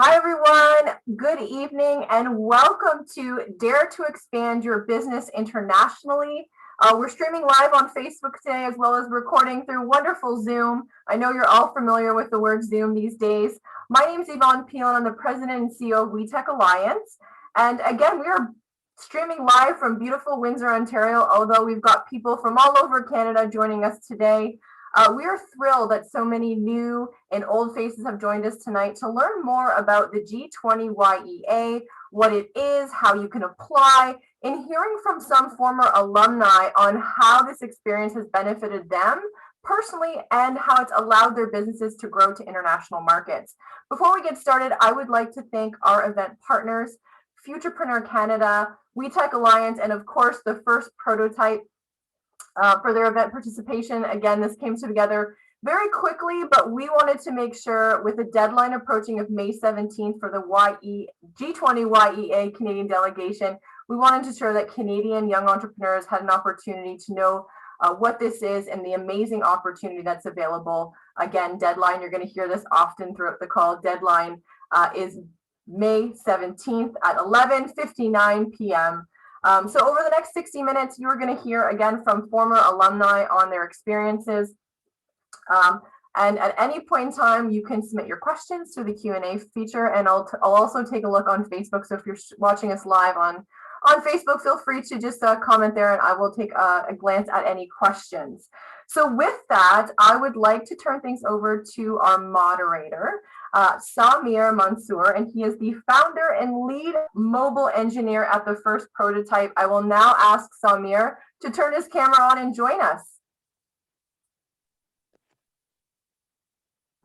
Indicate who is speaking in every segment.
Speaker 1: Hi, everyone. Good evening and welcome to Dare to Expand Your Business Internationally. We're streaming live on Facebook today as well as recording through wonderful Zoom. I know you're all familiar with the word Zoom these days. My name is Yvonne Pilon. I'm the president and CEO of WEtech Alliance. And again, we are streaming live from beautiful Windsor, Ontario, although we've got people from all over Canada joining us today. We are thrilled that so many new and old faces have joined us tonight to learn more about the G20 YEA, what it is, how you can apply, and hearing from some former alumni on how this experience has benefited them personally and how it's allowed their businesses to grow to international markets. Before we get started, I would like to thank our event partners, Futurpreneur Canada, WEtech Alliance, and of course, the first prototype for their event participation. Again, this came together very quickly, but we wanted to make sure with the deadline approaching of May 17th for the G20 YEA Canadian delegation, we wanted to ensure that Canadian young entrepreneurs had an opportunity to know what this is and the amazing opportunity that's available. Again, deadline, you're going to hear this often throughout the call, deadline is May 17th at 11:59 p.m. So over the next 60 minutes, you're going to hear again from former alumni on their experiences. And at any point in time, you can submit your questions to the Q&A feature, and I'll also take a look on Facebook. So if you're watching us live on Facebook, feel free to just comment there, and I will take a glance at any questions. So with that, I would like to turn things over to our moderator, Saamer Mansoor, and he is the founder and lead mobile engineer at the first prototype. I will now ask Saamer to turn his camera on and join us.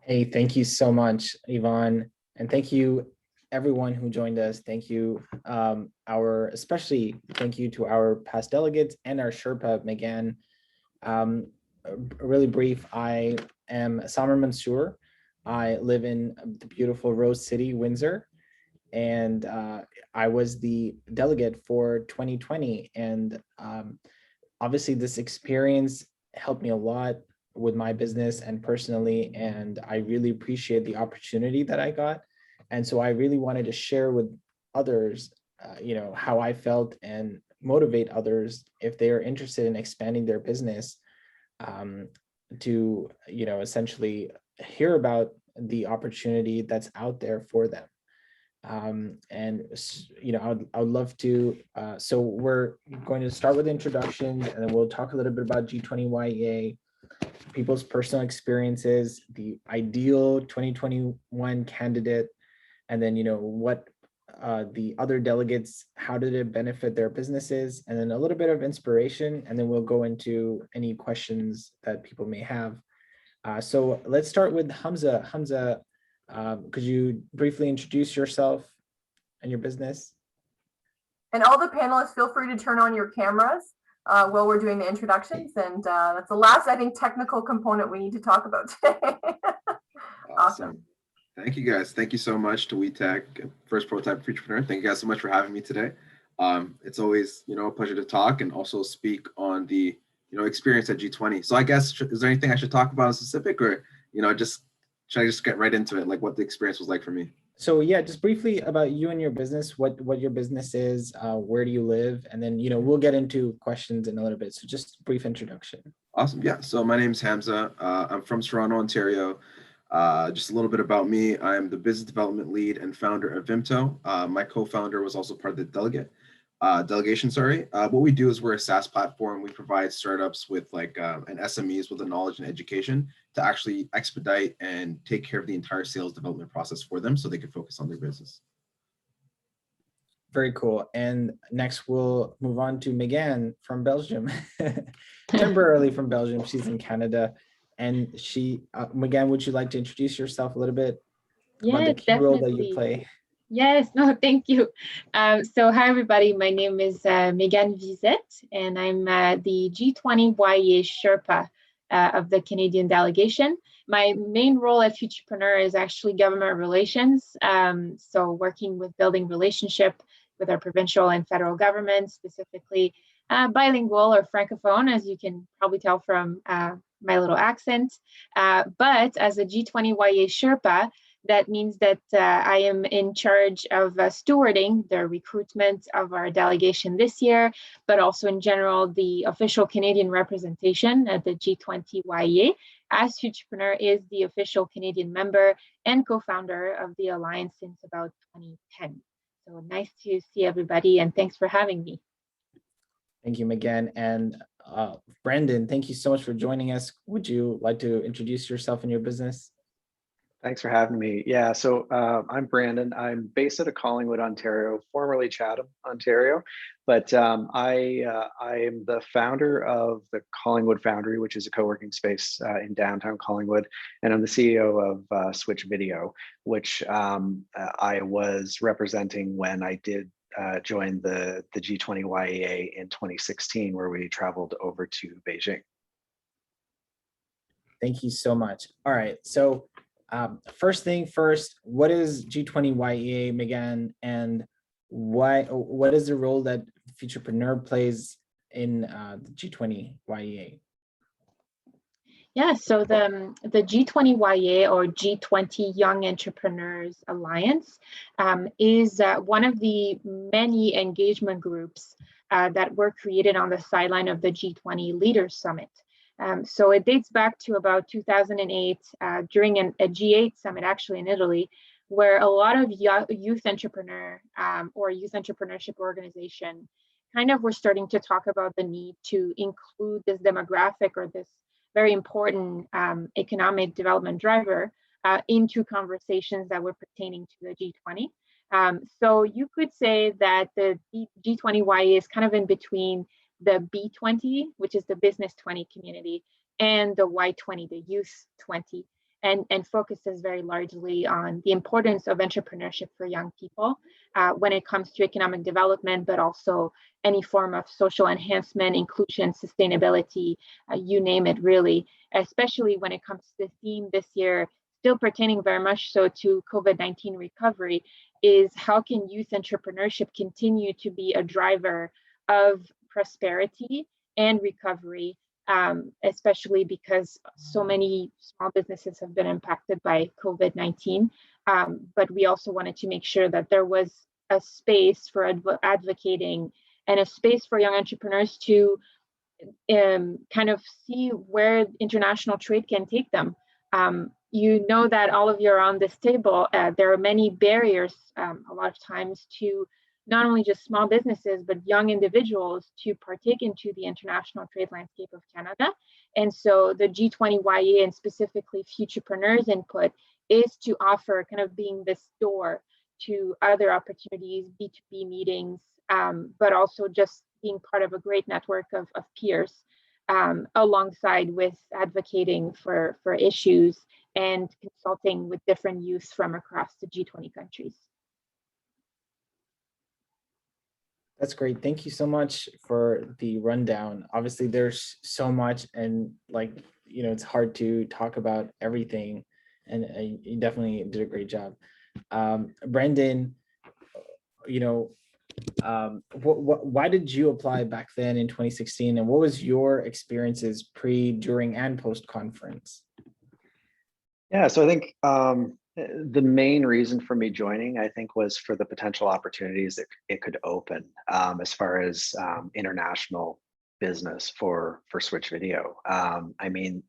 Speaker 2: Hey, thank you so much, Yvonne, and thank you everyone who joined us. Thank you, especially thank you to our past delegates and our Sherpa, Megane. Really brief, I am Saamer Mansoor. I live in the beautiful Rose City, Windsor, and I was the delegate for 2020. And obviously this experience helped me a lot with my business and personally, and I really appreciate the opportunity that I got. And so I really wanted to share with others, how I felt and motivate others if they are interested in expanding their business to, essentially hear about the opportunity that's out there for them. I would love to, so we're going to start with introductions, and then we'll talk a little bit about G20 YEA, people's personal experiences, the ideal 2021 candidate, and then, what the other delegates, how did it benefit their businesses, and then a little bit of inspiration, and then we'll go into any questions that people may have. So let's start with Hamza. Hamza, could you briefly introduce yourself and your business?
Speaker 1: And all the panelists, feel free to turn on your cameras while we're doing the introductions. And that's the last, I think, technical component we need to talk about today. Awesome.
Speaker 3: Thank you, guys. Thank you so much to WEtech, First Prototype Futurpreneur. Thank you guys so much for having me today. It's always, a pleasure to talk and also speak on the, experience at G20. So I guess, is there anything I should talk about in specific, or, should I just get right into it, like what the experience was like for me?
Speaker 2: So yeah, just briefly about you and your business, what your business is, where do you live? And then, we'll get into questions in a little bit. So just brief introduction.
Speaker 3: Awesome. Yeah. So my name's Hamza. I'm from Toronto, Ontario. Just a little bit about me. I'm the business development lead and founder of Vimto. My co-founder was also part of the delegation. What we do is we're a SaaS platform. We provide startups with and SMEs with the knowledge and education to actually expedite and take care of the entire sales development process for them so they can focus on their business.
Speaker 2: Very cool. And next we'll move on to Megane from Belgium, temporarily from Belgium. She's in Canada. And Megane, would you like to introduce yourself a little bit about the key role that you play?
Speaker 4: Yes, no, thank you. So hi, everybody. My name is Megane Visette, and I'm the G20 YEA Sherpa of the Canadian delegation. My main role at Futurpreneur is actually government relations. So working with building relationship with our provincial and federal government, specifically bilingual or francophone, as you can probably tell from my little accent. But as a G20 YEA Sherpa, That means that I am in charge of stewarding the recruitment of our delegation this year, but also in general, the official Canadian representation at the G20 YEA, as Futurpreneur is the official Canadian member and co-founder of the Alliance since about 2010. So nice to see everybody, and thanks for having me.
Speaker 2: Thank you, Megane. And Brandon, thank you so much for joining us. Would you like to introduce yourself and your business?
Speaker 5: Thanks for having me. Yeah, so I'm Brandon. I'm based out of Collingwood, Ontario, formerly Chatham, Ontario, but I am the founder of the Collingwood Foundry, which is a co-working space in downtown Collingwood, and I'm the CEO of Switch Video, which I was representing when I did join the G20 YEA in 2016, where we traveled over to Beijing.
Speaker 2: Thank you so much. All right, so first thing first, what is G20 YEA, Megane, and what is the role that Futurpreneur plays in the G20 YEA?
Speaker 4: Yeah, so the G20 YEA, or G20 Young Entrepreneurs Alliance, is one of the many engagement groups that were created on the sideline of the G20 Leaders Summit. So it dates back to about 2008 during a G8 summit, actually in Italy, where a lot of youth entrepreneur or youth entrepreneurship organization kind of were starting to talk about the need to include this demographic or this very important economic development driver into conversations that were pertaining to the G20. So you could say that the G20 YEA is kind of in between the B20, which is the business 20 community, and the Y20, the youth 20, and focuses very largely on the importance of entrepreneurship for young people when it comes to economic development, but also any form of social enhancement, inclusion, sustainability, you name it, really, especially when it comes to the theme this year, still pertaining very much so to COVID-19 recovery, is how can youth entrepreneurship continue to be a driver of prosperity and recovery, especially because so many small businesses have been impacted by COVID-19. But we also wanted to make sure that there was a space for advocating and a space for young entrepreneurs to kind of see where international trade can take them. You know that all of you are on this table. There are many barriers a lot of times to not only just small businesses, but young individuals to partake into the international trade landscape of Canada. And so the G20 YEA, and specifically Futurpreneur's input, is to offer kind of being this door to other opportunities, B2B meetings, but also just being part of a great network of peers alongside with advocating for issues and consulting with different youth from across the G20 countries.
Speaker 2: That's great. Thank you so much for the rundown. Obviously, there's so much, and it's hard to talk about everything, and you definitely did a great job. Brandon, why did you apply back then in 2016, and what was your experiences pre, during, and post conference?
Speaker 5: Yeah, so I think the main reason for me joining, I think, was for the potential opportunities that it could open as far as international business for Switch Video. I mean,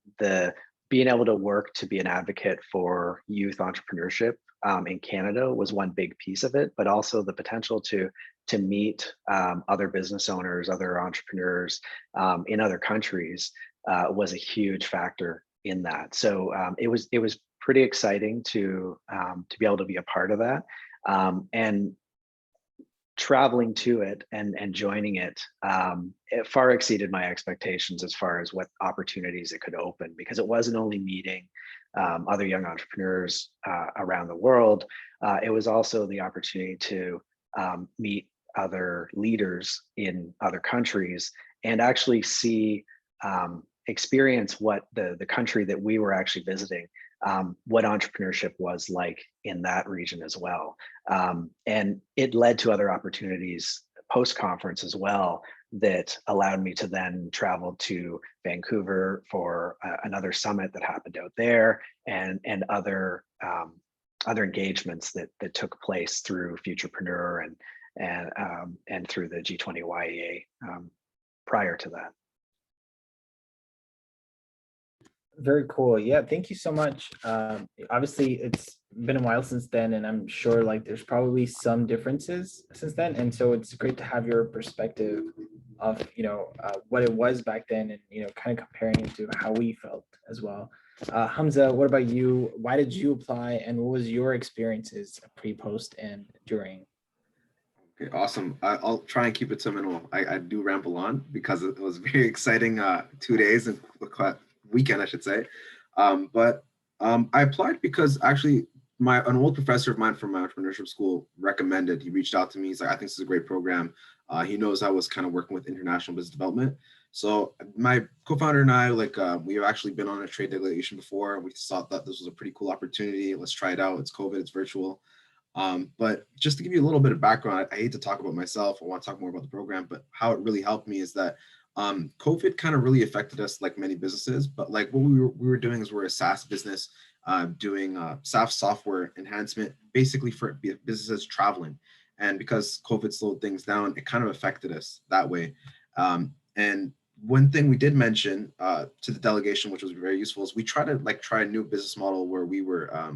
Speaker 5: being able to work to be an advocate for youth entrepreneurship in Canada was one big piece of it, but also the potential to meet other business owners, other entrepreneurs in other countries was a huge factor in that. So it was pretty exciting to be able to be a part of that, and traveling to it and joining it, it far exceeded my expectations as far as what opportunities it could open, because it wasn't only meeting other young entrepreneurs around the world, it was also the opportunity to meet other leaders in other countries and actually see, experience what the country that we were actually visiting, what entrepreneurship was like in that region as well. And it led to other opportunities post-conference as well that allowed me to then travel to Vancouver for another summit that happened out there, and other other engagements that took place through Futurpreneur and through the G20 YEA prior to that.
Speaker 2: Very cool. Yeah, thank you so much. Obviously, it's been a while since then, and I'm sure like there's probably some differences since then. And so it's great to have your perspective of what it was back then, and kind of comparing it to how we felt as well. Hamza, what about you? Why did you apply, and what was your experiences pre, post, and during?
Speaker 3: Okay, awesome. I'll try and keep it to minimal. I do ramble on because it was very exciting 2 days and weekend, I should say. But I applied because actually an old professor of mine from my entrepreneurship school recommended. He reached out to me. He's like, I think this is a great program. He knows I was kind of working with international business development. So my co-founder and I, we have actually been on a trade delegation before. We thought that this was a pretty cool opportunity. Let's try it out. It's COVID, it's virtual. But just to give you a little bit of background, I hate to talk about myself. I want to talk more about the program, but how it really helped me is that COVID kind of really affected us like many businesses, but like what we were doing is we're a SaaS business doing SaaS software enhancement, basically for businesses traveling. And because COVID slowed things down, it kind of affected us that way. And one thing we did mention to the delegation, which was very useful, is we try a new business model where we were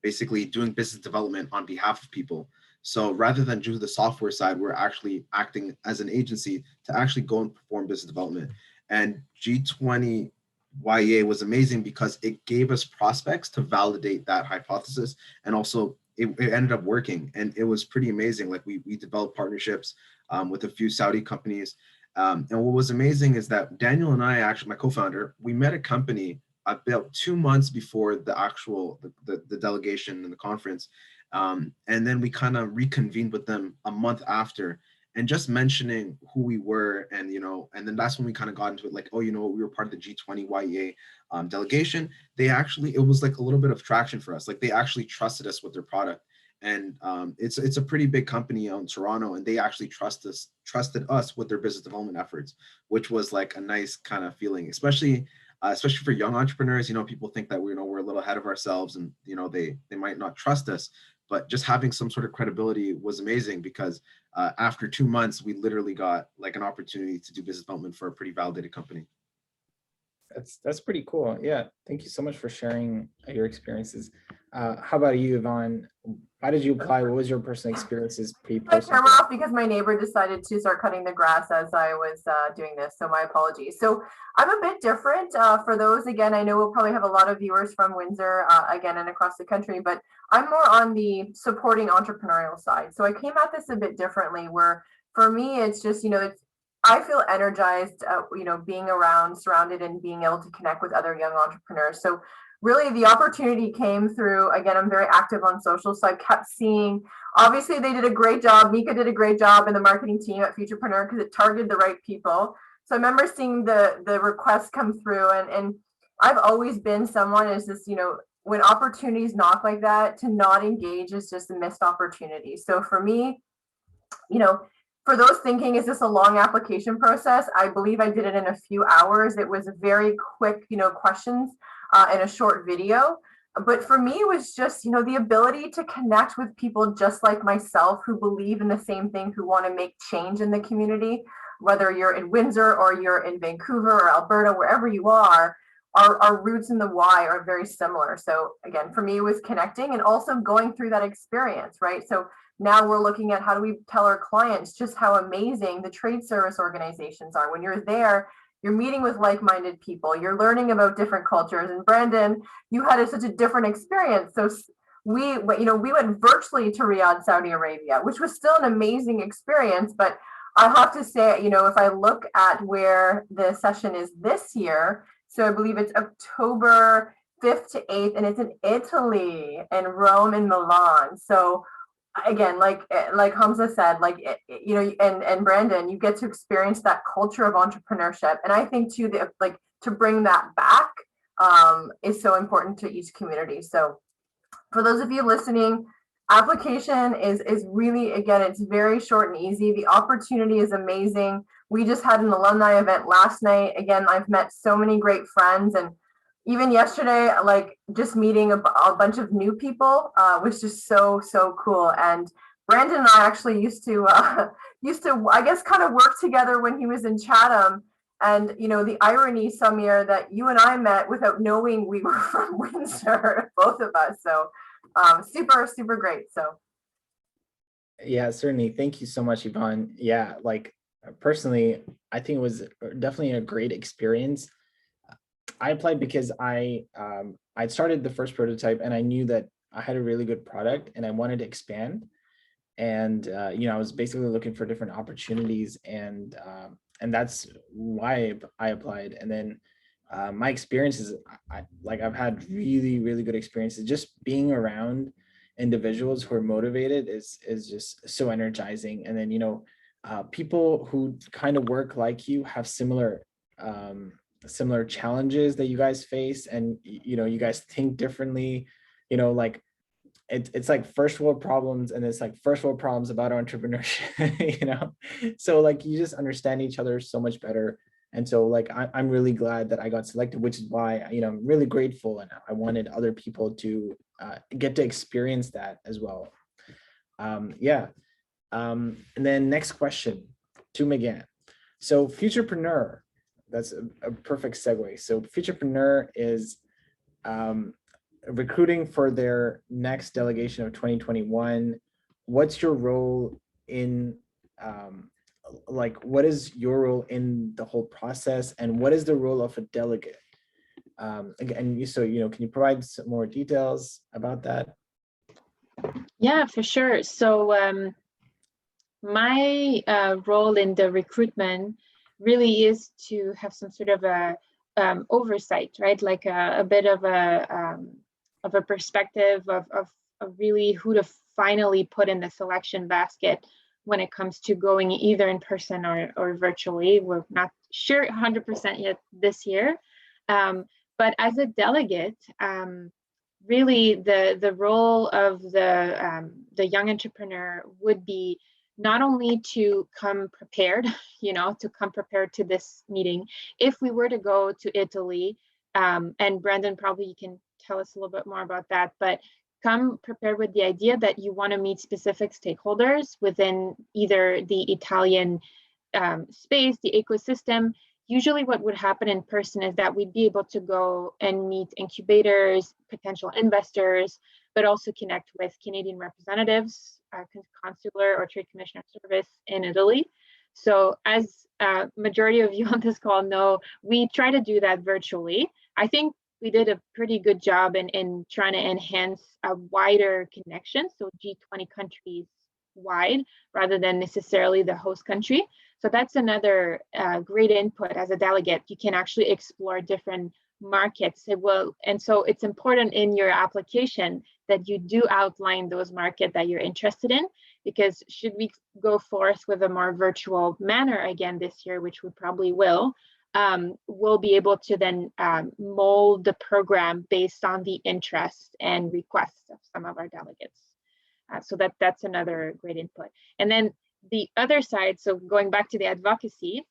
Speaker 3: basically doing business development on behalf of people. So rather than do the software side, we're actually acting as an agency to actually go and perform business development. And G20 YEA was amazing because it gave us prospects to validate that hypothesis. And also it ended up working, and it was pretty amazing. Like we developed partnerships with a few Saudi companies. And what was amazing is that Daniel and I, actually my co-founder, we met a company about 2 months before the actual the delegation and the conference, and then we kind of reconvened with them a month after, and just mentioning who we were, and and then that's when we kind of got into it, like, oh, we were part of the G20 YEA delegation. It was like a little bit of traction for us. Like they actually trusted us with their product, and it's a pretty big company in Toronto, and they actually trusted us with their business development efforts, which was like a nice kind of feeling, especially for young entrepreneurs. People think that we're a little ahead of ourselves, and they might not trust us, but just having some sort of credibility was amazing, because after 2 months, we literally got like an opportunity to do business development for a pretty validated company.
Speaker 2: That's pretty cool. Yeah, thank you so much for sharing your experiences. How about you, Yvonne? Why did you apply? What was your personal experiences pre-post?
Speaker 1: My camera off because my neighbor decided to start cutting the grass as I was doing this, so my apologies. So I'm a bit different. For those, again, I know we'll probably have a lot of viewers from Windsor, again, and across the country, but I'm more on the supporting entrepreneurial side. So I came at this a bit differently, where for me, it's just, I feel energized, being surrounded and being able to connect with other young entrepreneurs. So really the opportunity came through, again, I'm very active on social. So I kept seeing, obviously they did a great job. Mika did a great job in the marketing team at Futurpreneur because it targeted the right people. So I remember seeing the requests come through, and I've always been someone is just, when opportunities knock like that, to not engage is just a missed opportunity. So for me, for those thinking, is this a long application process? I believe I did it in a few hours. It was very quick, questions in a short video. But for me, it was just, the ability to connect with people just like myself who believe in the same thing, who want to make change in the community, whether you're in Windsor or you're in Vancouver or Alberta, wherever you are. Our roots in the why are very similar. So again, for me, it was connecting and also going through that experience, right? So now we're looking at how do we tell our clients just how amazing the trade service organizations are. When you're there, you're meeting with like-minded people, you're learning about different cultures. And Brandon, you had such a different experience. So we went virtually to Riyadh, Saudi Arabia, which was still an amazing experience. But I have to say, if I look at where the session is this year, so I believe it's October 5th to 8th, and it's in Italy, in Rome and Milan. So again, like Hamza said, and Brandon, you get to experience that culture of entrepreneurship. And I think too, to bring that back is so important to each community. So for those of you listening, application is really, again, it's very short and easy. The opportunity is amazing. We just had an alumni event last night. Again, I've met so many great friends, and even yesterday, like just meeting a bunch of new people was just so cool. And Brandon and I actually used to I guess kind of work together when he was in Chatham. And you know, the irony, Saamer, that you and I met without knowing we were from Windsor, both of us. So super great. So
Speaker 2: Yeah, certainly. Thank you so much, Yvonne. Yeah, like personally, I think it was definitely a great experience. I applied because I started the first prototype and I knew that I had a really good product and I wanted to expand. And you know, I was basically looking for different opportunities, and that's why I applied. And then my experiences, I've had really good experiences. Just being around individuals who are motivated is just so energizing. And then, you know, people who kind of work like you have similar challenges that you guys face, and you know, you guys think differently, you know, like it's like first world problems, and it's like first world problems about entrepreneurship, you know. So like you just understand each other so much better. And so like I'm really glad that I got selected, which is why, you know, I'm really grateful, and I wanted other people to get to experience that as well. Yeah. And then next question to Megane. So Futurpreneur, that's a perfect segue. So Futurpreneur is recruiting for their next delegation of 2021. What's your role in, like, what is your role in the whole process, and what is the role of a delegate? And so, you know, can you provide some more details about that?
Speaker 4: Yeah, for sure. So my role in the recruitment really is to have some sort of a oversight, right? Like a bit of a perspective of really who to finally put in the selection basket when it comes to going either in person or virtually. We're not sure 100% yet this year. But as a delegate, really the role of the young entrepreneur would be not only to come prepared, you know, to come prepared to this meeting. If we were to go to Italy, and Brandon, probably you can tell us a little bit more about that, but come prepared with the idea that you want to meet specific stakeholders within either the Italian space, the ecosystem. Usually what would happen in person is that we'd be able to go and meet incubators, potential investors, but also connect with Canadian representatives, consular or trade commissioner service in Italy. So as majority of you on this call know, we try to do that virtually. I think we did a pretty good job in trying to enhance a wider connection, so G20 countries wide, rather than necessarily the host country. So that's another great input as a delegate. You can actually explore different markets. And so it's important in your application that you do outline those markets that you're interested in, because should we go forth with a more virtual manner again this year, which we probably will, we'll be able to then mold the program based on the interests and requests of some of our delegates. So that's another great input. And then the other side, so going back to the advocacy,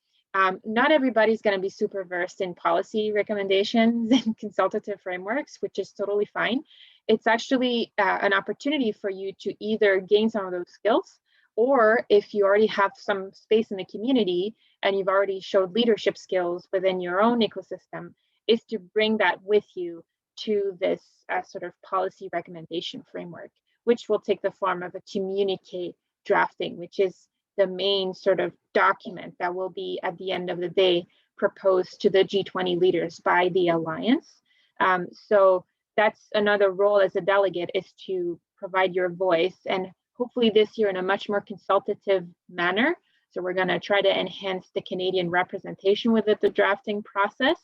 Speaker 4: not everybody's going to be super versed in policy recommendations and consultative frameworks, which is totally fine. It's actually an opportunity for you to either gain some of those skills, or if you already have some space in the community and you've already showed leadership skills within your own ecosystem, is to bring that with you to this sort of policy recommendation framework, which will take the form of a communique drafting, which is the main sort of document that will be at the end of the day proposed to the G20 leaders by the alliance. So that's another role as a delegate, is to provide your voice, and hopefully this year in a much more consultative manner. So we're going to try to enhance the Canadian representation within the drafting process.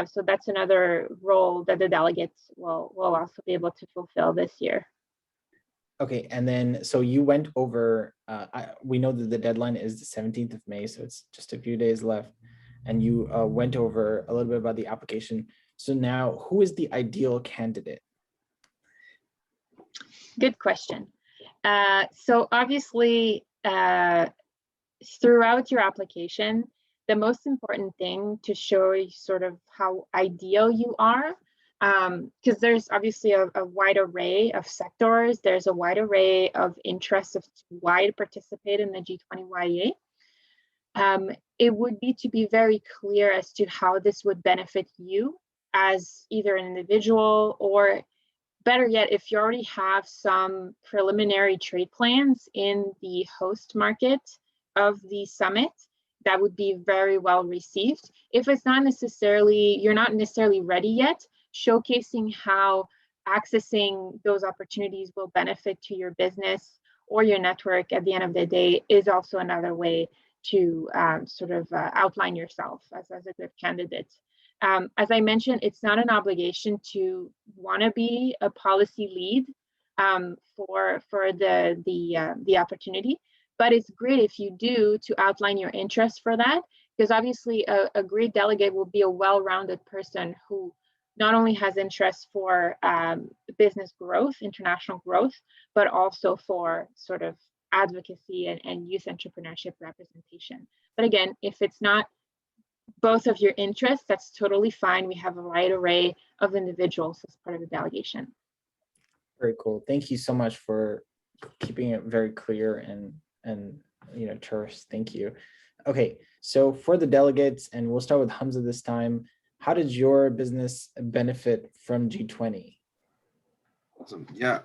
Speaker 4: So that's another role that the delegates will also be able to fulfill this year.
Speaker 2: Okay, and then so you went over, we know that the deadline is the 17th of May, so it's just a few days left, and you went over a little bit about the application. So now, who is the ideal candidate?
Speaker 4: Good question. So obviously, throughout your application, the most important thing to show sort of how ideal you are because there's obviously a wide array of sectors. There's a wide array of interests of why to participate in the G20 YEA. It would be to be very clear as to how this would benefit you as either an individual, or better yet, if you already have some preliminary trade plans in the host market of the summit, that would be very well received. If it's not necessarily, you're not necessarily ready yet, showcasing how accessing those opportunities will benefit to your business or your network at the end of the day is also another way to outline yourself as a good candidate. As I mentioned, it's not an obligation to want to be a policy lead for the opportunity, but it's great if you do to outline your interest for that, because obviously a great delegate will be a well-rounded person who not only has interest for business growth, international growth, but also for sort of advocacy and youth entrepreneurship representation. But again, if it's not both of your interests, that's totally fine. We have a wide array of individuals as part of the delegation.
Speaker 2: Very cool. Thank you so much for keeping it very clear and terse. Thank you. Okay, so for the delegates, and we'll start with Hamza this time. How did your business benefit from G20?
Speaker 3: Awesome. Yeah.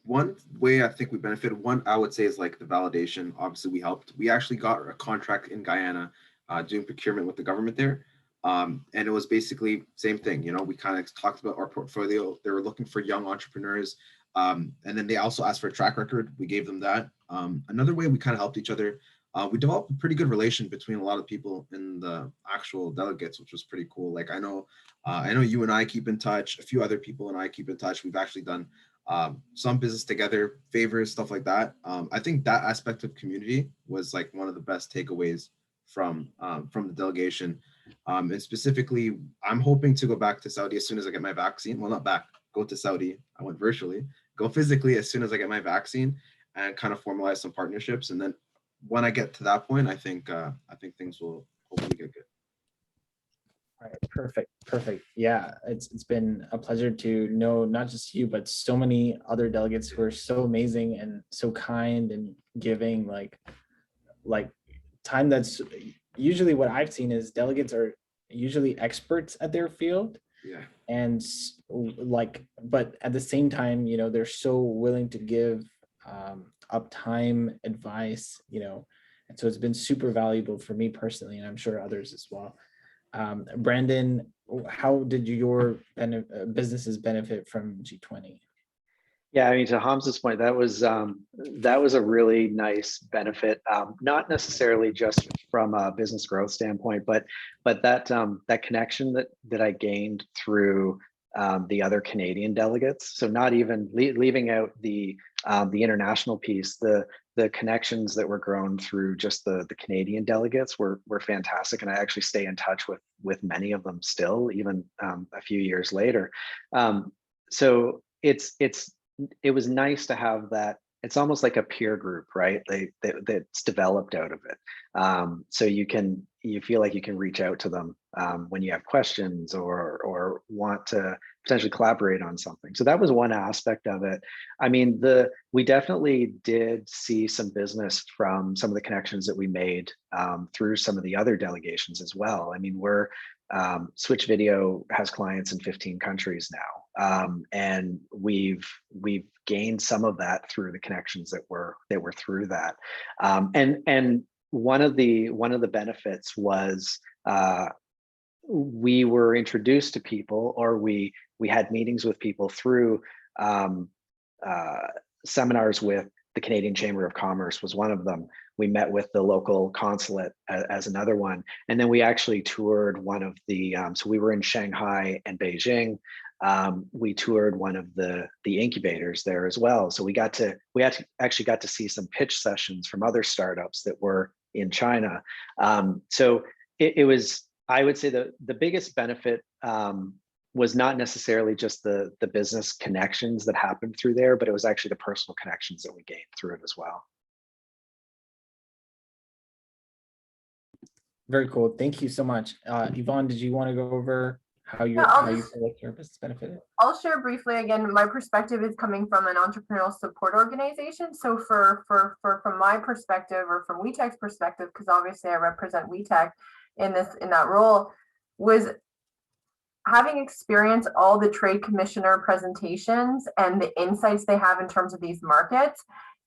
Speaker 3: One way I think we benefited, I would say, is like the validation. Obviously, we helped. We actually got a contract in Guyana doing procurement with the government there. And it was basically same thing. We kind of talked about our portfolio. They were looking for young entrepreneurs. And then they also asked for a track record. We gave them that. Another way we kind of helped each other. We developed a pretty good relation between a lot of people in the actual delegates, which was pretty cool. Like I know you and I keep in touch. A few other people and I keep in touch. We've actually done some business together, favors, stuff like that. I think that aspect of community was like one of the best takeaways from the delegation. And specifically, I'm hoping to go back to Saudi as soon as I get my vaccine. Well, not back, go to Saudi. I went virtually, go physically as soon as I get my vaccine and kind of formalize some partnerships. And then when I get to that point, I think things will hopefully get good.
Speaker 2: All right, perfect. Yeah, it's been a pleasure to know not just you, but so many other delegates who are so amazing and so kind and giving. Like time that's usually what I've seen is delegates are usually experts at their field.
Speaker 3: Yeah.
Speaker 2: And but at the same time, they're so willing to give uptime advice, and so it's been super valuable for me personally, and I'm sure others as well. Brandon, how did your businesses benefit from G20?
Speaker 5: Yeah, I mean, to Hamza's point, that was a really nice benefit, not necessarily just from a business growth standpoint, but that connection that I gained through the other Canadian delegates. So not even leaving out the international piece, the connections that were grown through just the Canadian delegates were fantastic, and I actually stay in touch with many of them still, even a few years later. So it was nice to have that. It's almost like a peer group, right? That's developed out of it. So you feel like you can reach out to them when you have questions or want to potentially collaborate on something. So that was one aspect of it. I mean, we definitely did see some business from some of the connections that we made through some of the other delegations as well. I mean, Switch Video has clients in 15 countries now, and we've gained some of that through the connections that were through that. And one of the benefits was we were introduced to people, or we had meetings with people through seminars with the Canadian Chamber of Commerce was one of them. We met with the local consulate as another one. And then we actually toured one of the, so we were in Shanghai and Beijing. We toured one of the incubators there as well. So we actually got to see some pitch sessions from other startups that were in China. So it was, I would say the biggest benefit was not necessarily just the business connections that happened through there, but it was actually the personal connections that we gained through it as well.
Speaker 2: Very cool. Thank you so much. Yvonne, did you want to go over how
Speaker 1: I'll
Speaker 2: you
Speaker 1: just
Speaker 2: feel like your business benefited?
Speaker 1: I'll share briefly again. My perspective is coming from an entrepreneurial support organization. So from my perspective, or from WEtech's perspective, because obviously I represent WEtech in that role, was having experienced all the trade commissioner presentations and the insights they have in terms of these markets.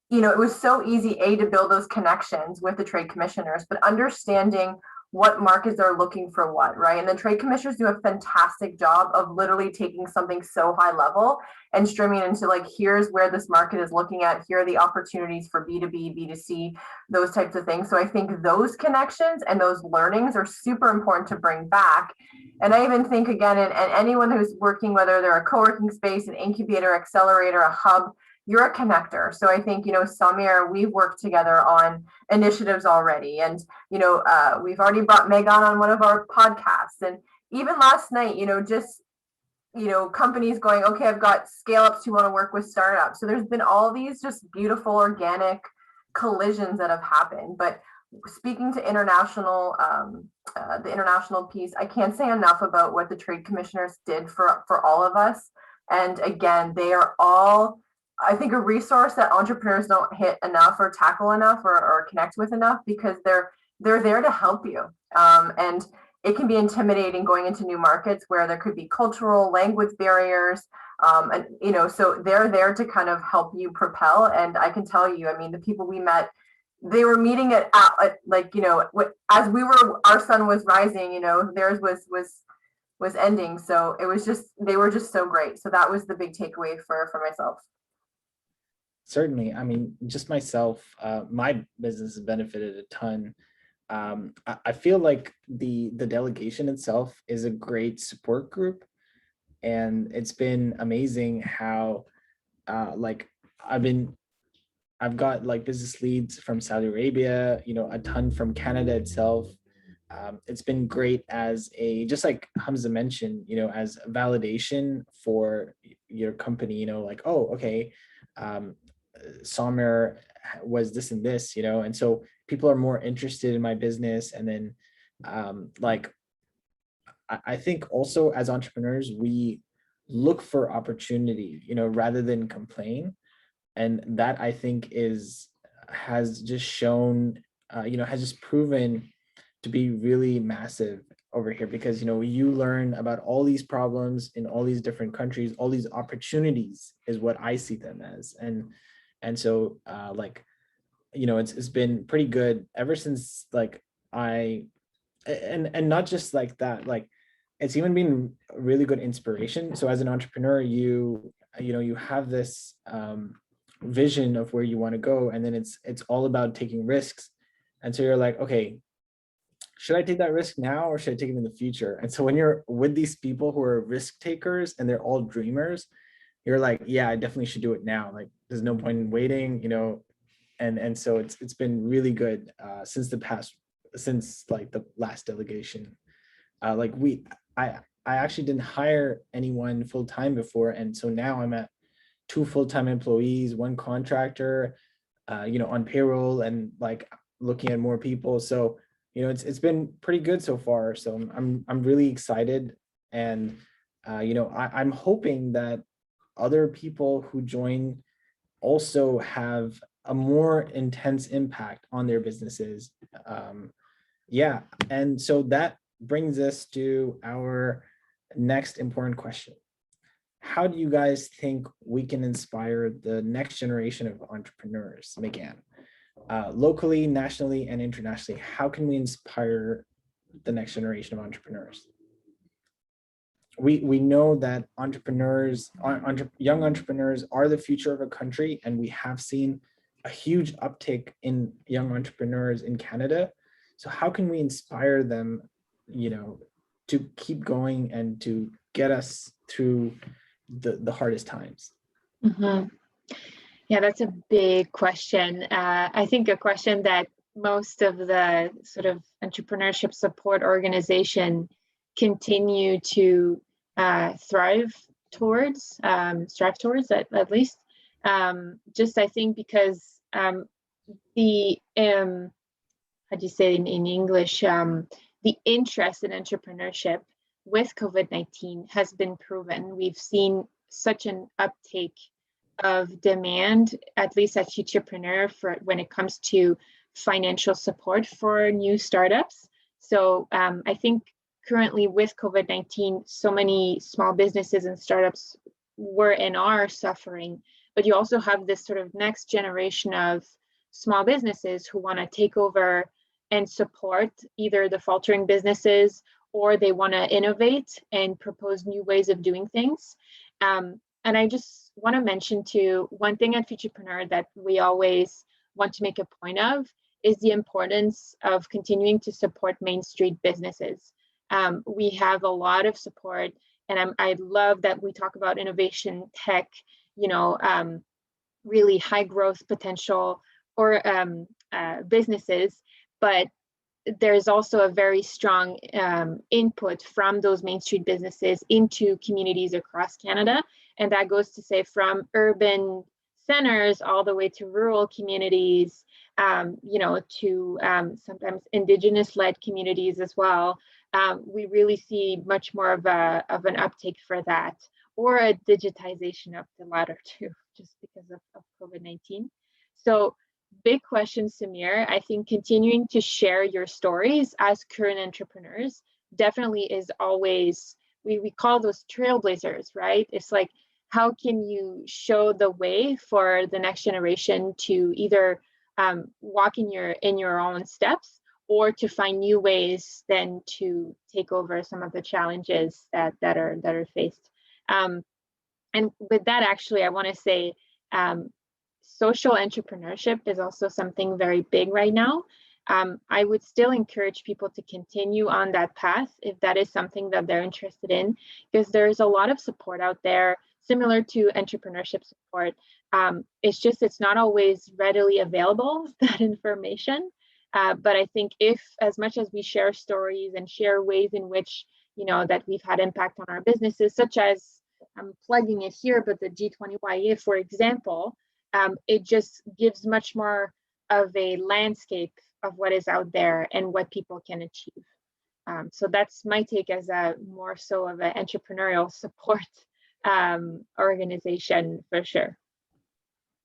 Speaker 1: It was so easy, to build those connections with the trade commissioners, but understanding what markets they're looking for what, right? And the trade commissioners do a fantastic job of literally taking something so high level and streaming into like, here's where this market is looking at, here are the opportunities for B2B, B2C, those types of things. So I think those connections and those learnings are super important to bring back. And I even think, again, and anyone who's working, whether they're a co-working space, an incubator, accelerator, a hub, you're a connector. So I think, Saamer, we've worked together on initiatives already. And, we've already brought Megane on one of our podcasts. And even last night, companies going, okay, I've got scale ups who want to work with startups. So there's been all these just beautiful organic collisions that have happened. But speaking to international, the international piece, I can't say enough about what the trade commissioners did for all of us. And again, they are all, I think, a resource that entrepreneurs don't hit enough or tackle enough or connect with enough, because they're there to help you. And it can be intimidating going into new markets where there could be cultural, language barriers. And, so they're there to kind of help you propel. And I can tell you, I mean, the people we met, they were meeting at like, as our sun was rising, theirs was ending. So it was just, they were just so great. So that was the big takeaway for myself.
Speaker 2: Certainly. I mean, just myself, my business has benefited a ton. I feel like the delegation itself is a great support group, and it's been amazing how I've got like business leads from Saudi Arabia, a ton from Canada itself. It's been great as just like Hamza mentioned, as a validation for your company, like, oh, okay, Saamer was this and this, and so people are more interested in my business. And then I think also as entrepreneurs, we look for opportunity, rather than complain. And that, I think, has just shown, has just proven to be really massive over here, because, you learn about all these problems in all these different countries, all these opportunities is what I see them as. And so it's been pretty good ever since and not just like that, like it's even been really good inspiration. So as an entrepreneur, you have this vision of where you want to go, and then it's all about taking risks. And so you're like, okay, should I take that risk now or should I take it in the future? And so when you're with these people who are risk takers and they're all dreamers, you're like, yeah, I definitely should do it now. Like there's no point in waiting, and so it's been really good since like the last delegation. I actually didn't hire anyone full-time before, and so now I'm at 2 full-time employees, 1 contractor, on payroll, and like looking at more people. So it's been pretty good so far. So I'm really excited, and I'm hoping that other people who join also have a more intense impact on their businesses. Yeah, and so that brings us to our next important question. How do you guys think we can inspire the next generation of entrepreneurs, Megane? Locally, nationally, and internationally, how can we inspire the next generation of entrepreneurs? We know that young entrepreneurs are the future of a country, and we have seen a huge uptick in young entrepreneurs in Canada. So how can we inspire them, to keep going and to get us through the hardest times?
Speaker 4: Mm-hmm. Yeah, that's a big question. I think a question that most of the sort of entrepreneurship support organization continue to strive towards at least. Just I think because the how do you say in English, the interest in entrepreneurship with COVID-19 has been proven. We've seen such an uptake of demand, at least at Futurpreneur, for when it comes to financial support for new startups. So I think currently with COVID-19, so many small businesses and startups were and are suffering, but you also have this sort of next generation of small businesses who want to take over and support either the faltering businesses, or they want to innovate and propose new ways of doing things. And I just want to mention too, one thing at Futurpreneur that we always want to make a point of is the importance of continuing to support Main Street businesses. We have a lot of support, and I love that we talk about innovation, tech, really high growth potential or businesses, but there's also a very strong input from those Main Street businesses into communities across Canada. And that goes to say from urban centers all the way to rural communities, to sometimes Indigenous-led communities as well. We really see much more of an uptake for that, or a digitization of the latter too, just because of COVID-19. So big question, Saamer. I think continuing to share your stories as current entrepreneurs definitely is always, we call those trailblazers, right? It's like, how can you show the way for the next generation to either walk in your own steps, or to find new ways then to take over some of the challenges that are faced. And with that, actually, I want to say social entrepreneurship is also something very big right now. I would still encourage people to continue on that path if that is something that they're interested in, because there's a lot of support out there, similar to entrepreneurship support. It's not always readily available, that information. But I think if, as much as we share stories and share ways in which, that we've had impact on our businesses, such as, I'm plugging it here, but the G20 YEA, for example, it just gives much more of a landscape of what is out there and what people can achieve. So that's my take as a more so of an entrepreneurial support organization for sure.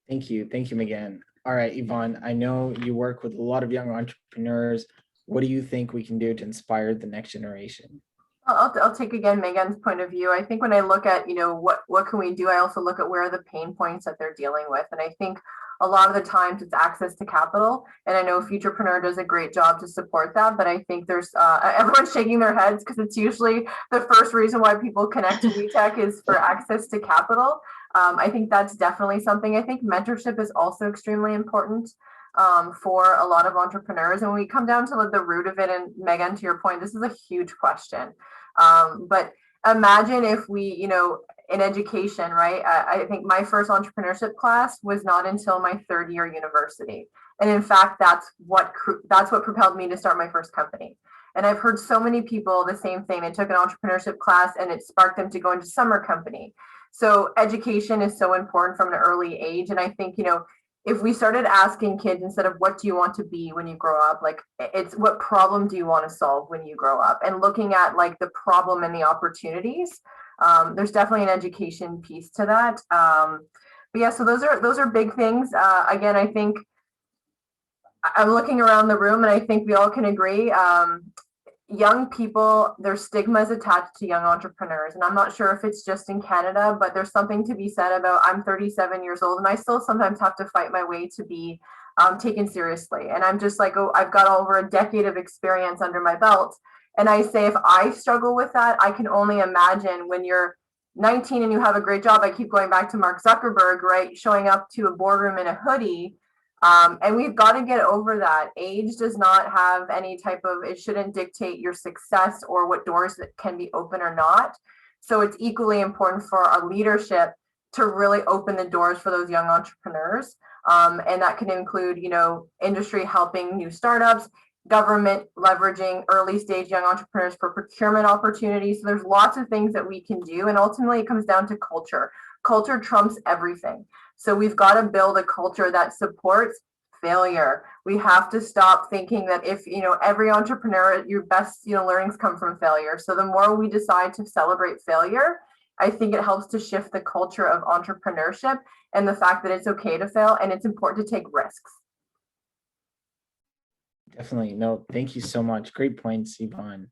Speaker 2: Thank you, Megane. All right, Yvonne, I know you work with a lot of young entrepreneurs. What do you think we can do to inspire the next generation?
Speaker 1: I'll take again Megane's point of view. I think when I look at, what can we do, I also look at where are the pain points that they're dealing with. And I think a lot of the times it's access to capital. And I know Futurpreneur does a great job to support that, but I think there's, everyone's shaking their heads because it's usually the first reason why people connect to WEtech is for access to capital. I think that's definitely something. I think mentorship is also extremely important for a lot of entrepreneurs. And when we come down to the root of it, and Megane, to your point, this is a huge question. But imagine if we, in education, right? I think my first entrepreneurship class was not until my third year university. And in fact, that's what propelled me to start my first company. And I've heard so many people the same thing. They took an entrepreneurship class and it sparked them to go into summer company. So education is so important from an early age. And I think, if we started asking kids instead of what do you want to be when you grow up, like it's what problem do you want to solve when you grow up, and looking at like the problem and the opportunities. There's definitely an education piece to that. But yeah, so those are big things. Again, I think I'm looking around the room and I think we all can agree. Young people, there's stigmas attached to young entrepreneurs. And I'm not sure if it's just in Canada, but there's something to be said about, I'm 37 years old and I still sometimes have to fight my way to be taken seriously. And I'm just like, I've got over a decade of experience under my belt. And I say, if I struggle with that, I can only imagine when you're 19 and you have a great job. I keep going back to Mark Zuckerberg, right? Showing up to a boardroom in a hoodie. And we've got to get over that. Age does not have any type of, it shouldn't dictate your success or what doors that can be open or not. So it's equally important for our leadership to really open the doors for those young entrepreneurs. And that can include, industry helping new startups, government leveraging early stage young entrepreneurs for procurement opportunities. So there's lots of things that we can do. And ultimately it comes down to culture. Culture trumps everything. So we've got to build a culture that supports failure. We have to stop thinking that if, every entrepreneur, your best, learnings come from failure. So the more we decide to celebrate failure, I think it helps to shift the culture of entrepreneurship and the fact that it's okay to fail and it's important to take risks.
Speaker 2: Definitely. No, thank you so much. Great points, Yvonne.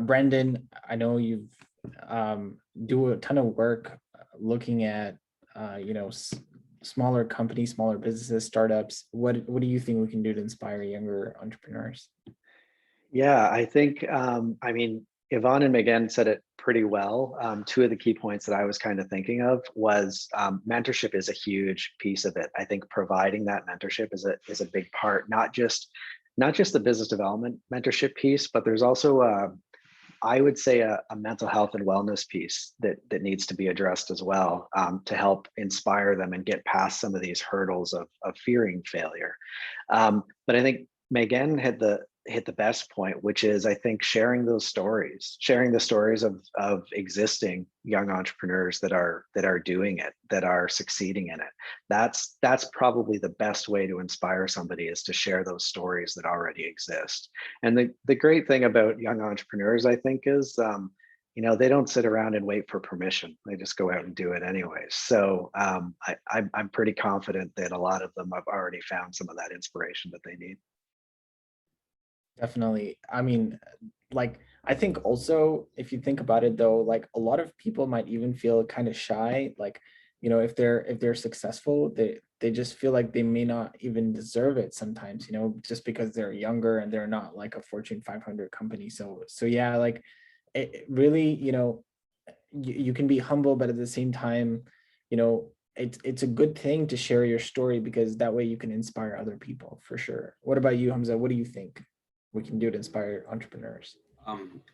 Speaker 2: Brendan, I know you've do a ton of work looking at, smaller companies, smaller businesses, startups. What do you think we can do to inspire younger entrepreneurs?
Speaker 5: Yeah, I think, Yvonne and Megane said it pretty well. Two of the key points that I was kind of thinking of was mentorship is a huge piece of it. I think providing that mentorship is a big part, not just the business development mentorship piece, but there's also I would say a mental health and wellness piece that needs to be addressed as well, to help inspire them and get past some of these hurdles of fearing failure. But I think Megane hit the best point, which is I think sharing the stories of existing young entrepreneurs that are doing it, that are succeeding in it. That's probably the best way to inspire somebody, is to share those stories that already exist. And the great thing about young entrepreneurs, I think, is they don't sit around and wait for permission. They just go out and do it anyways. So I'm pretty confident that a lot of them have already found some of that inspiration that they need.
Speaker 2: Definitely. I mean, I think also, if you think about it though, a lot of people might even feel kind of shy, if they're successful, they just feel like they may not even deserve it sometimes, just because they're younger and they're not like a Fortune 500 company. So yeah, it really, you can be humble, but at the same time, it's a good thing to share your story, because that way you can inspire other people for sure. What about you, Hamza? What do you think we can do to inspire entrepreneurs?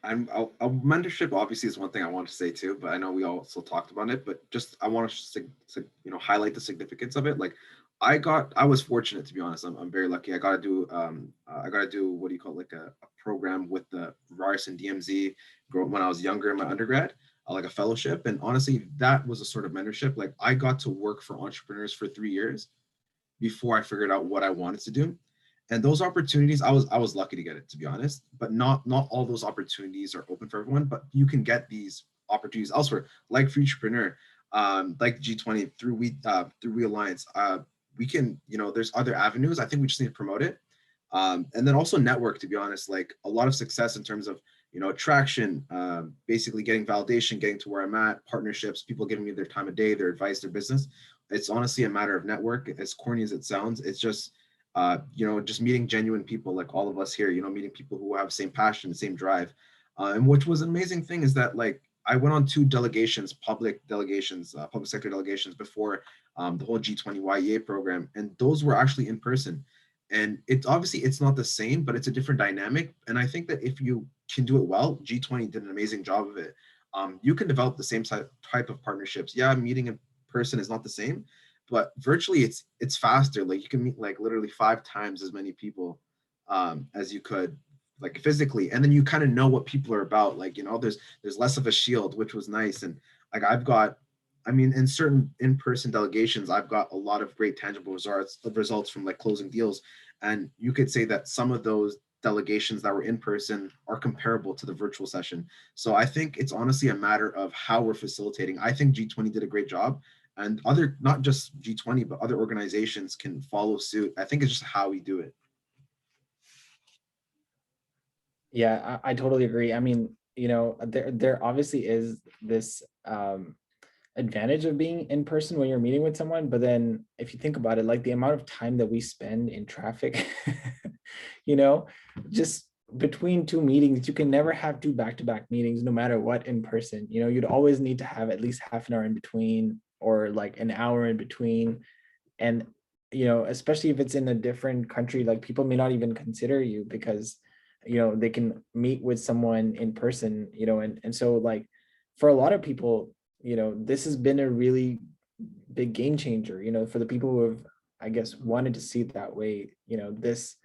Speaker 3: Mentorship obviously is one thing I want to say too, but I know we also talked about it, but just I want to highlight the significance of it. I was fortunate, to be honest. I'm very lucky. I got to do what do you call it, a program with the Ryerson DMZ when I was younger in my undergrad, like a fellowship. And honestly, that was a sort of mentorship. I got to work for entrepreneurs for 3 years before I figured out what I wanted to do. And those opportunities, I was lucky to get it, to be honest, but not all those opportunities are open for everyone, but you can get these opportunities elsewhere, like Futurpreneur, like G20 through WE Alliance. We can, there's other avenues. I think we just need to promote it. And then also network, to be honest, a lot of success in terms of, traction, basically getting validation, getting to where I'm at, partnerships, people giving me their time of day, their advice, their business. It's honestly a matter of network. As corny as it sounds, it's just, just meeting genuine people like all of us here, meeting people who have the same passion, the same drive. And which was an amazing thing is that I went on 2 delegations, public sector delegations before the whole G20 YEA program. And those were actually in person. And it's not the same, but it's a different dynamic. And I think that if you can do it well, G20 did an amazing job of it. You can develop the same type of partnerships. Yeah, meeting in person is not the same, but virtually it's faster. You can meet literally 5 times as many people as you could physically, and then you kind of know what people are about. There's less of a shield, which was nice. And in certain in-person delegations, I've got a lot of great tangible results from closing deals. And you could say that some of those delegations that were in person are comparable to the virtual session. So I think it's honestly a matter of how we're facilitating. I think G20 did a great job, and not just G20, but other organizations can follow suit. I think it's just how we do it.
Speaker 2: Yeah, I totally agree. I mean, there obviously is this advantage of being in person when you're meeting with someone, but then if you think about it, the amount of time that we spend in traffic, just between 2 meetings, you can never have 2 back-to-back meetings, no matter what, in person. You'd always need to have at least half an hour in between, or an hour in between. And especially if it's in a different country, people may not even consider you, because they can meet with someone in person, and so for a lot of people, this has been a really big game changer, for the people who have, I guess, wanted to see it that way. This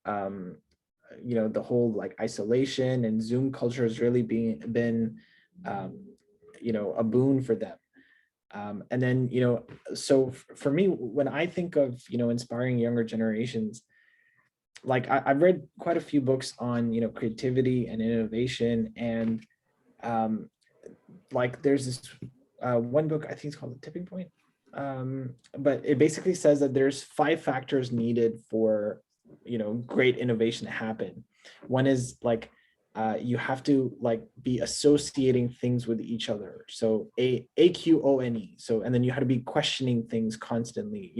Speaker 2: the whole isolation and Zoom culture has really been a boon for them. And then, so for me, when I think of, inspiring younger generations, like I've read quite a few books on, creativity and innovation. And like there's this one book, I think it's called The Tipping Point. But it basically says that there's 5 factors needed for, great innovation to happen. One is like, you have to like be associating things with each other. So AQONE. So, and then you have to be questioning things constantly,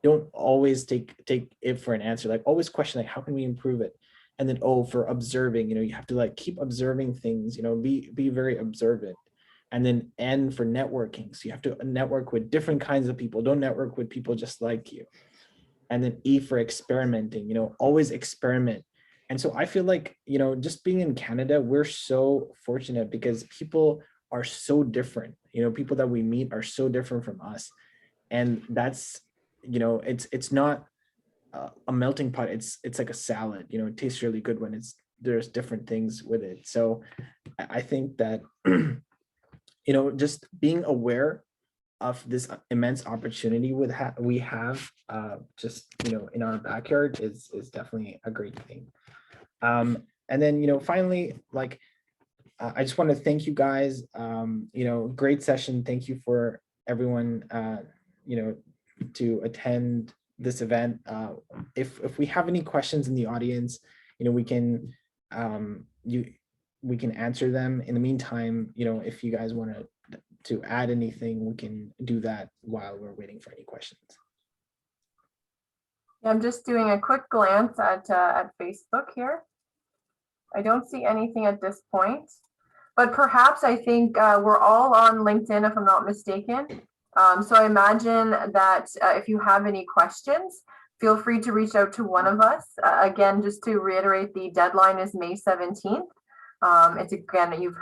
Speaker 2: don't always take it for an answer, like always question, like, how can we improve it? And then O for observing, you have to like keep observing things, be very observant. And then N for networking. So you have to network with different kinds of people. Don't network with people just like you. And then E for experimenting, always experiment. And so I feel like, just being in Canada, we're so fortunate because people are so different. People that we meet are so different from us. And that's, it's not a melting pot. It's like a salad, it tastes really good when there's different things with it. So I think that, just being aware of this immense opportunity we have just, in our backyard is definitely a great thing. And then, finally, like, I just want to thank you guys, great session. Thank you for everyone, to attend this event. If we have any questions in the audience, we can answer them. In the meantime, if you guys want to add anything, we can do that while we're waiting for any questions.
Speaker 1: I'm just doing a quick glance at Facebook here. I don't see anything at this point, but perhaps I think we're all on LinkedIn, if I'm not mistaken. So I imagine that if you have any questions, feel free to reach out to one of us. Again, just to reiterate, the deadline is May 17th. It's again, you've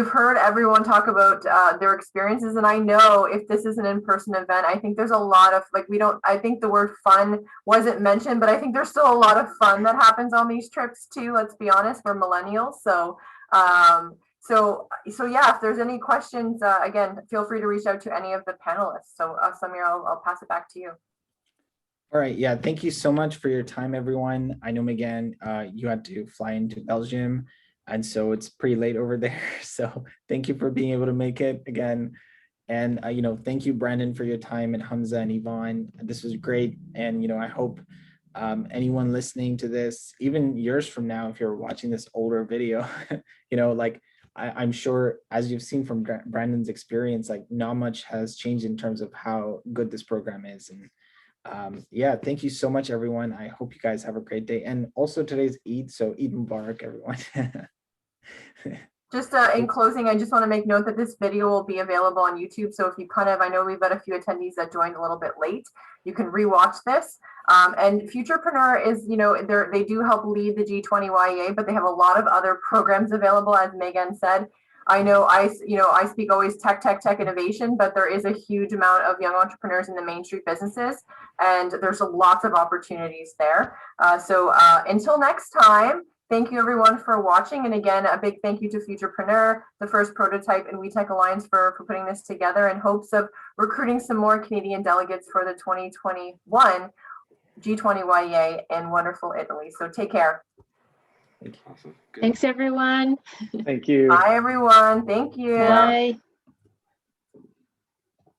Speaker 1: heard everyone talk about their experiences, and I know if this is an in-person event, I think there's a lot of like, I think the word fun wasn't mentioned, but I think there's still a lot of fun that happens on these trips too. Let's be honest, we're millennials, so yeah, if there's any questions, again, feel free to reach out to any of the panelists. So Saamer, I'll pass it back to you.
Speaker 2: All right, yeah, thank you so much for your time, everyone. I know, Megane, you had to fly into Belgium, and so it's pretty late over there. So thank you for being able to make it again. And, thank you, Brandon, for your time, and Hamza and Yvonne. This was great. And, I hope anyone listening to this, even years from now, if you're watching this older video, like I'm sure, as you've seen from Brandon's experience, like not much has changed in terms of how good this program is. And yeah, thank you so much, everyone. I hope you guys have a great day. And also today's Eid, so Eid Mubarak, everyone.
Speaker 1: Just in closing, I just want to make note that this video will be available on YouTube. So if you I know we've got a few attendees that joined a little bit late, you can rewatch this. And Futurpreneur is, they do help lead the G20 YEA, but they have a lot of other programs available, as Megane said. I know I speak always tech innovation, but there is a huge amount of young entrepreneurs in the Main Street businesses, and there's lots of opportunities there. So until next time, thank you everyone for watching. And again, a big thank you to Futurpreneur, the first prototype and WEtech Alliance for putting this together in hopes of recruiting some more Canadian delegates for the 2021 G20 YEA in wonderful Italy. So take care.
Speaker 3: Awesome. Good.
Speaker 4: Thanks, everyone.
Speaker 5: Thank you.
Speaker 1: Bye, everyone. Thank you.
Speaker 4: Bye.